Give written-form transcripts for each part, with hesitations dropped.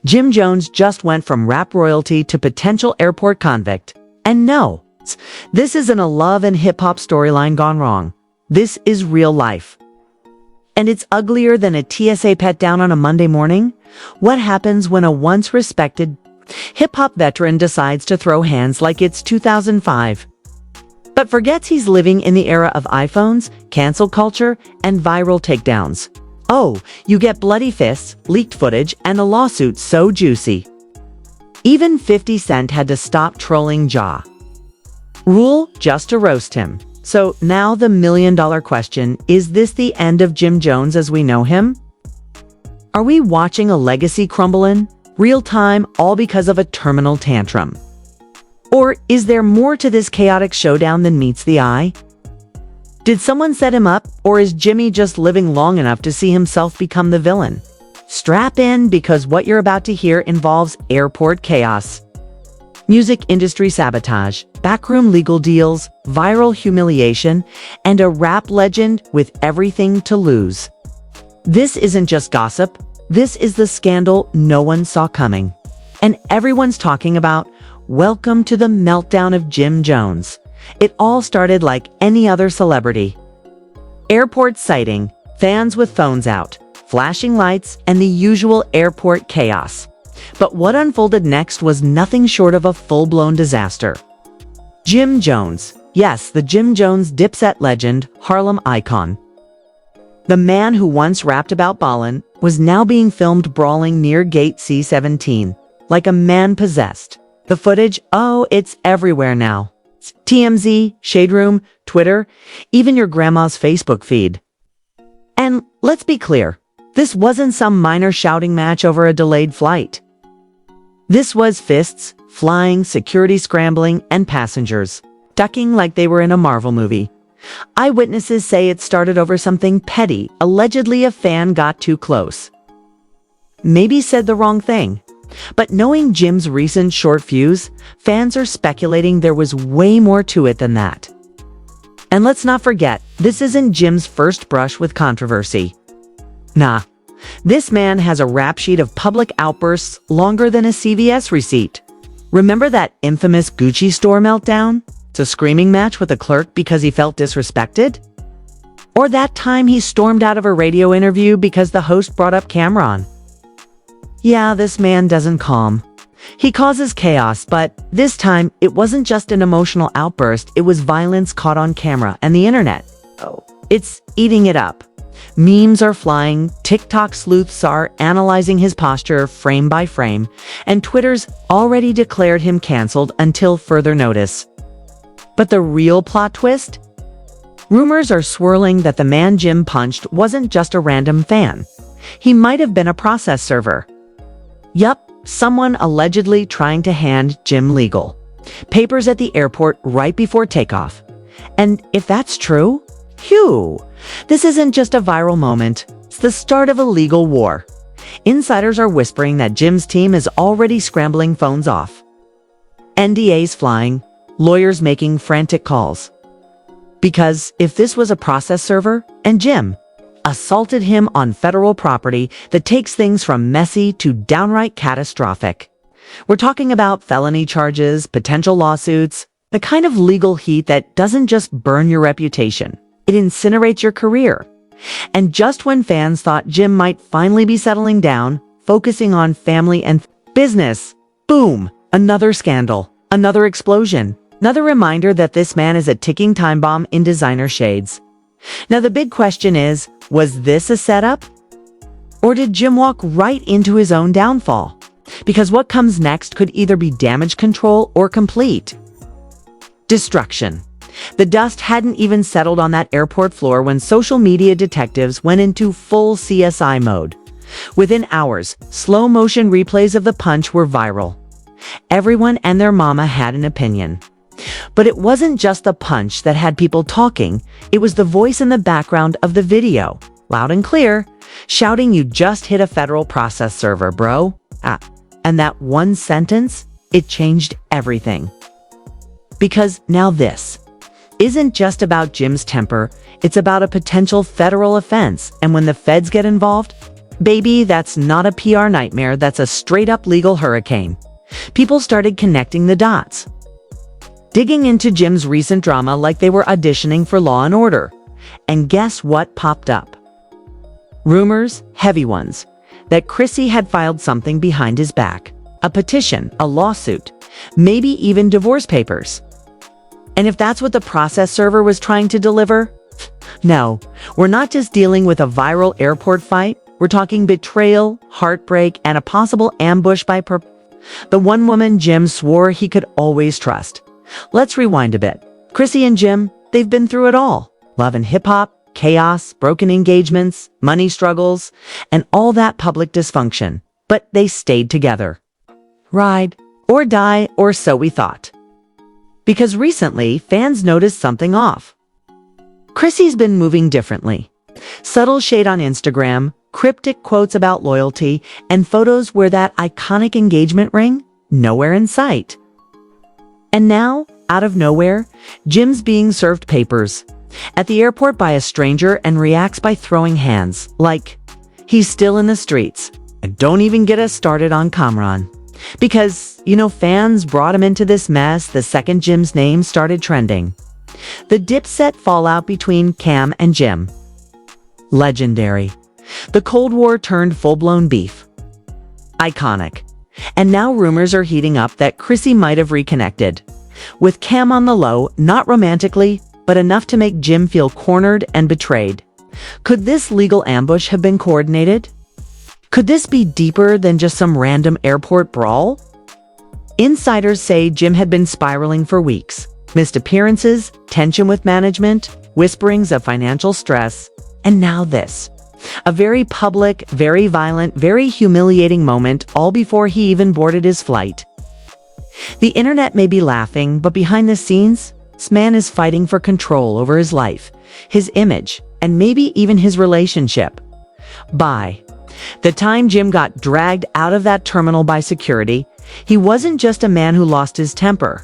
Jim Jones just went from rap royalty to potential airport convict. And no, this isn't a love and hip-hop storyline gone wrong. This is real life. And it's uglier than a TSA pet down on a Monday morning. What happens when a once respected hip-hop veteran decides to throw hands like it's 2005? But forgets he's living in the era of iPhones, cancel culture, and viral takedowns. Oh, you get bloody fists, leaked footage, and a lawsuit so juicy. Even 50 Cent had to stop trolling Ja Rule just to roast him. So now the million-dollar question, is this the end of Jim Jones as we know him? Are we watching a legacy crumble in real time, all because of a terminal tantrum? Or is there more to this chaotic showdown than meets the eye? Did someone set him up, or is Jimmy just living long enough to see himself become the villain? Strap in, because what you're about to hear involves airport chaos, music industry sabotage, backroom legal deals, viral humiliation, and a rap legend with everything to lose. This isn't just gossip. This is the scandal no one saw coming. And everyone's talking about. Welcome to the meltdown of Jim Jones. It all started like any other celebrity. Airport sighting, fans with phones out, flashing lights, and the usual airport chaos. But what unfolded next was nothing short of a full-blown disaster. Jim Jones. Yes, the Jim Jones Dipset legend, Harlem icon. The man who once rapped about ballin' was now being filmed brawling near Gate C-17, like a man possessed. The footage, oh, it's everywhere now. TMZ, Shade Room, Twitter, even your grandma's Facebook feed. And let's be clear, this wasn't some minor shouting match over a delayed flight. This was fists, flying, security scrambling, and passengers ducking like they were in a Marvel movie. Eyewitnesses say it started over something petty. Allegedly, a fan got too close. Maybe said the wrong thing. But knowing Jim's recent short fuse, fans are speculating there was way more to it than that. And let's not forget, this isn't Jim's first brush with controversy. Nah, this man has a rap sheet of public outbursts longer than a CVS receipt. Remember that infamous Gucci store meltdown? It's a screaming match with a clerk because he felt disrespected? Or that time he stormed out of a radio interview because the host brought up Cameron? Yeah, this man doesn't calm. He causes chaos, but this time it wasn't just an emotional outburst, it was violence caught on camera and the internet. Oh, it's eating it up. Memes are flying, TikTok sleuths are analyzing his posture frame by frame, and Twitter's already declared him canceled until further notice. But the real plot twist? Rumors are swirling that the man Jim punched wasn't just a random fan. He might have been a process server. Yup, someone allegedly trying to hand Jim legal papers at the airport right before takeoff. And if that's true, phew, this isn't just a viral moment. It's the start of a legal war. Insiders are whispering that Jim's team is already scrambling phones off. NDAs flying, lawyers making frantic calls. Because if this was a process server, and Jim assaulted him on federal property that takes things from messy to downright catastrophic. We're talking about felony charges, potential lawsuits, the kind of legal heat that doesn't just burn your reputation, it incinerates your career. And just when fans thought Jim might finally be settling down, focusing on family and business, boom, another scandal, another explosion, another reminder that this man is a ticking time bomb in designer shades. Now the big question is, was this a setup? Or did Jim walk right into his own downfall? Because what comes next could either be damage control or complete destruction. The dust hadn't even settled on that airport floor when social media detectives went into full CSI mode. Within hours, slow-motion replays of the punch were viral. Everyone and their mama had an opinion. But it wasn't just the punch that had people talking, it was the voice in the background of the video, loud and clear, shouting, "You just hit a federal process server, bro." And that one sentence, it changed everything. Because now this isn't just about Jim's temper, it's about a potential federal offense, and when the feds get involved, Baby, that's not a PR nightmare, that's a straight-up legal hurricane. People started connecting the dots, digging into Jim's recent drama like they were auditioning for Law & Order. And guess what popped up? Rumors, heavy ones, that Chrissy had filed something behind his back. A petition, a lawsuit, maybe even divorce papers. And if that's what the process server was trying to deliver, no, we're not just dealing with a viral airport fight. We're talking betrayal, heartbreak, and a possible ambush by the one woman Jim swore he could always trust. Let's rewind a bit. Chrissy and Jim, they've been through it all. Love and hip-hop, chaos, broken engagements, money struggles, and all that public dysfunction. But they stayed together. Ride or die, or so we thought. Because recently, fans noticed something off. Chrissy's been moving differently. Subtle shade on Instagram, cryptic quotes about loyalty, and photos where that iconic engagement ring, nowhere in sight. And now, out of nowhere, Jim's being served papers at the airport by a stranger and reacts by throwing hands, like he's still in the streets. And don't even get us started on Kamran. Because, fans brought him into this mess the second Jim's name started trending. The Dipset fallout between Cam and Jim. Legendary. The Cold War turned full-blown beef. Iconic. And now rumors are heating up that Chrissy might have reconnected. With Cam on the low, not romantically, but enough to make Jim feel cornered and betrayed. Could this legal ambush have been coordinated? Could this be deeper than just some random airport brawl? Insiders say Jim had been spiraling for weeks. Missed appearances, tension with management, whisperings of financial stress, and now this. A very public, very violent, very humiliating moment all before he even boarded his flight. The internet may be laughing, but behind the scenes, this man is fighting for control over his life, his image, and maybe even his relationship. By the time Jim got dragged out of that terminal by security, he wasn't just a man who lost his temper.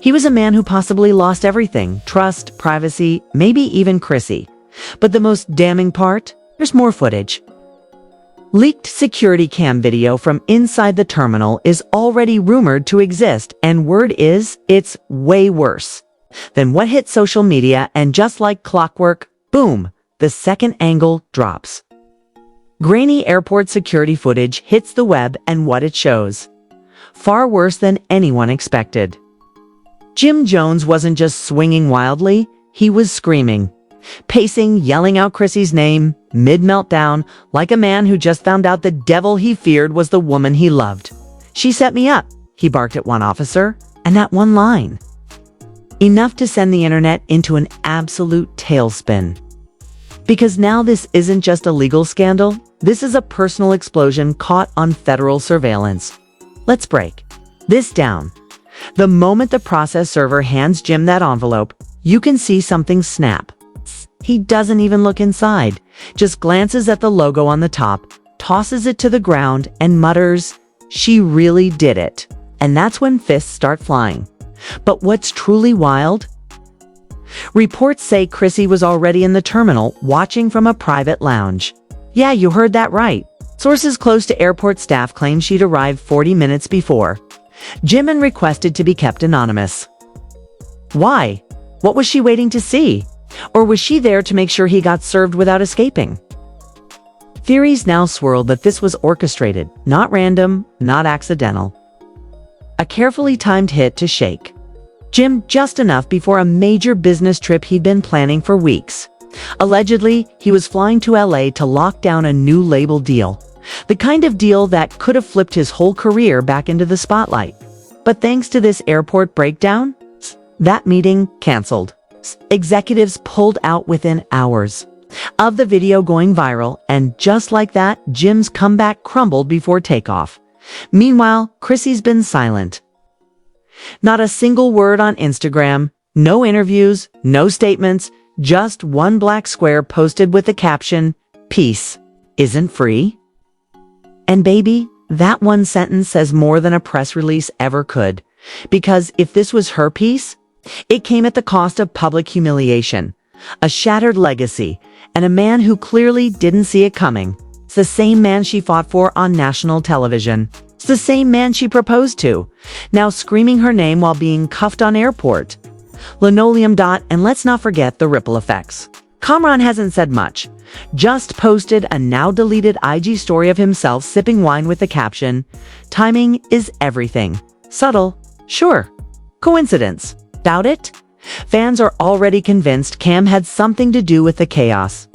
He was a man who possibly lost everything: trust, privacy, maybe even Chrissy. But the most damning part? There's more footage. Leaked security cam video from inside the terminal is already rumored to exist, and word is it's way worse than what hit social media, and just like clockwork, boom, the second angle drops. Grainy airport security footage hits the web, and what it shows: far worse than anyone expected. Jim Jones wasn't just swinging wildly, he was screaming, pacing, yelling out Chrissy's name, mid-meltdown, like a man who just found out the devil he feared was the woman he loved. "She set me up," he barked at one officer, and that one line. Enough to send the internet into an absolute tailspin. Because now this isn't just a legal scandal, this is a personal explosion caught on federal surveillance. Let's break this down. The moment the process server hands Jim that envelope, you can see something snap. He doesn't even look inside, just glances at the logo on the top, tosses it to the ground, and mutters, "She really did it." And that's when fists start flying. But what's truly wild? Reports say Chrissy was already in the terminal, watching from a private lounge. Yeah, you heard that right. Sources close to airport staff claim she'd arrived 40 minutes before. Jim and requested to be kept anonymous. Why? What was she waiting to see? Or was she there to make sure he got served without escaping? Theories now swirl that this was orchestrated, not random, not accidental. A carefully timed hit to shake Jim just enough before a major business trip he'd been planning for weeks. Allegedly, he was flying to LA to lock down a new label deal. The kind of deal that could have flipped his whole career back into the spotlight. But thanks to this airport breakdown, that meeting canceled. Executives pulled out within hours of the video going viral, and just like that, Jim's comeback crumbled before takeoff. Meanwhile, Chrissy's been silent. Not a single word on Instagram, no interviews, no statements, just one black square posted with the caption, "Peace isn't free." And baby, that one sentence says more than a press release ever could. Because if this was her peace, it came at the cost of public humiliation, a shattered legacy, and a man who clearly didn't see it coming. It's the same man she fought for on national television. It's the same man she proposed to, now screaming her name while being cuffed on airport. Linoleum dot, and let's not forget the ripple effects. Kamran hasn't said much, just posted a now deleted IG story of himself sipping wine with the caption, "Timing is everything." Subtle, sure. Coincidence? Doubt it? Fans are already convinced Cam had something to do with the chaos,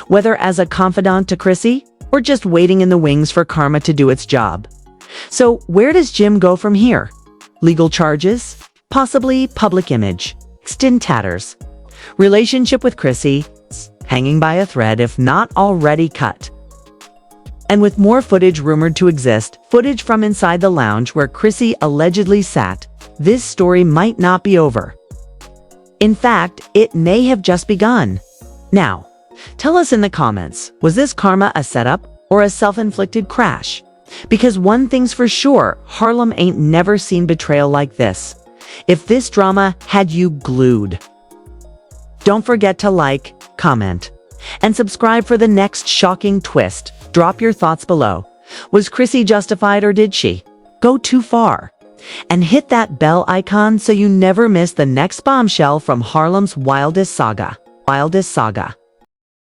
whether as a confidant to Chrissy or just waiting in the wings for karma to do its job. So where does Jim go from here? Legal charges? Possibly public image. It's in tatters. Relationship with Chrissy? Hanging by a thread if not already cut. And with more footage rumored to exist, footage from inside the lounge where Chrissy allegedly sat, this story might not be over. In fact, it may have just begun. Now, tell us in the comments, was this karma a setup or a self-inflicted crash? Because one thing's for sure, Harlem ain't never seen betrayal like this. If this drama had you glued. Don't forget to like, comment, and subscribe for the next shocking twist. Drop your thoughts below. Was Chrissy justified or did she go too far? And hit that bell icon so you never miss the next bombshell from Harlem's wildest saga.